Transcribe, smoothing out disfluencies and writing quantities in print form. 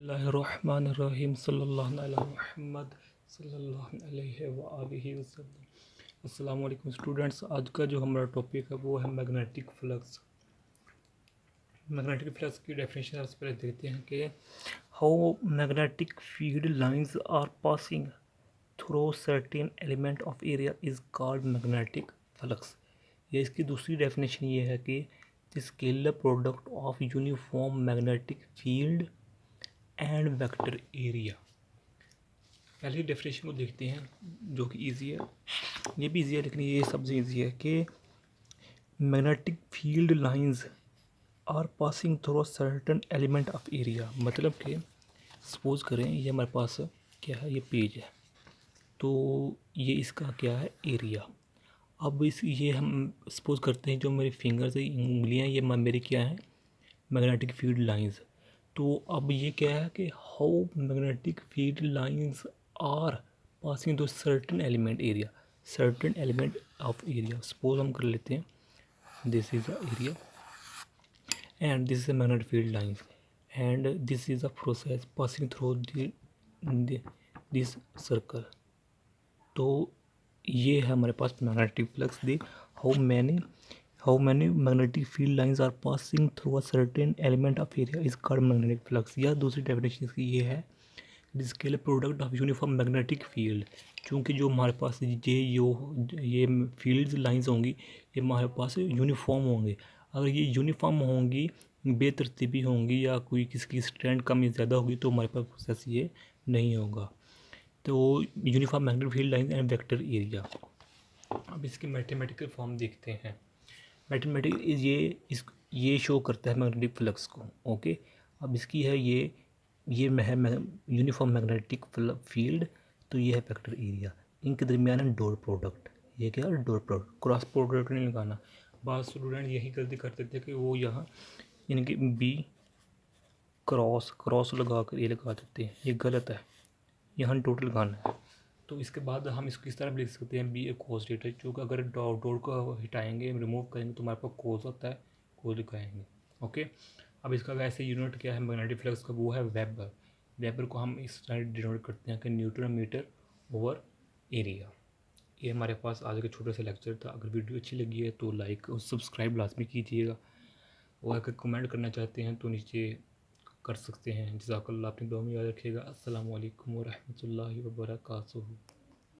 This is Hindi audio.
बिस्मिल्लाहिर्रहमानिर्रहीम सल्लल्लाहु अला मुहम्मद सल्लल्लाहु अलैहि व आलिहि वसल्लम। अस्सलाम वालेकुम स्टूडेंट्स, आज का जो हमारा टॉपिक है वो है मैग्नेटिक फ्लक्स। मैग्नेटिक फ्लक्स की डेफिनेशन सबसे पहले देखते हैं कि how magnetic field lines are passing through certain element of area is called magnetic flux. ये इसकी दूसरी डेफिनेशन ये है कि the scalar product of uniform magnetic field and vector area. पहली डेफिनेशन को देखते हैं जो कि इजी है, ये भी इजी है लेकिन ये सबसे इजी है कि magnetic field lines are passing through certain element of area. मतलब कि सपोज करें ये हमारे पास क्या है, ये पेज है, तो ये इसका क्या है, एरिया। अब ये हम सपोज करते हैं जो मेरी फिंगर्स है, उंगलियां, ये मेरी क्या है, मैग्नेटिक फील्ड लाइंस। तो अब ये क्या है कि how magnetic field lines are passing to certain element area, certain element of area. Suppose हम कर लेते हैं this is the area and this is the magnetic field lines and this is the process passing through this circle. तो ये है हमारे पास magnetic flux. The how many magnetic field lines are passing through a certain element of area is called magnetic flux. या दूसरी डेफिनेशन इसकी ये है, scalar product of uniform magnetic field. क्योंकि जो हमारे पास ये फील्ड्स लाइंस होंगी, ये हमारे पास यूनिफॉर्म होंगे। अगर ये यूनिफॉर्म होंगी, बेतरतीबी होंगी या कोई किसी की स्ट्रेंथ कम या ज़्यादा होगी तो हमारे पास प्रोसेस ये नहीं होगा। तो uniform magnetic field line and vector area. अब इसकी मैथमेटिकल फॉर्म देखते हैं। मैथमेटिक ये शो करता है मैग्नेटिक फ्लक्स को। ओके, अब इसकी है ये है यूनिफॉर्म मैग्नेटिक फील्ड, तो ये है वेक्टर एरिया। इनके दरमियान है डॉट प्रोडक्ट। ये क्या है, डॉट प्रोडक्ट, क्रॉस प्रोडक्ट नहीं लगाना। बाद स्टूडेंट यही गलती करते थे कि वो यहाँ इनके बी क्रॉस लगा कर ये लगा देते हैं, ये गलत है, यहाँ टोटल लगाना है। तो इसके बाद हम इसको इस तरह लिख सकते हैं, बी ए कोस डेटा, क्योंकि अगर डॉट को हटाएंगे, रिमूव करेंगे तो हमारे पास कोस होता है, कोस लिखाएंगे। ओके, अब इसका वैसे यूनिट क्या है मैग्नेटिक फ्लक्स का, वो है वेबर। वेबर को हम इस तरह डिनोट करते हैं कि न्यूटन मीटर ओवर एरिया। ये हमारे पास आज का छोटा सा लेक्चर था। अगर वीडियो अच्छी लगी है तो लाइक और सब्सक्राइब लाजमी कीजिएगा, और अगर कमेंट करना चाहते हैं तो नीचे कर सकते हैं। जज़ाकल्लाह, अपनी दुआ में याद रखिएगा। अस्सलामु अलैकुम व रहमतुल्लाहि व बरकातुहू।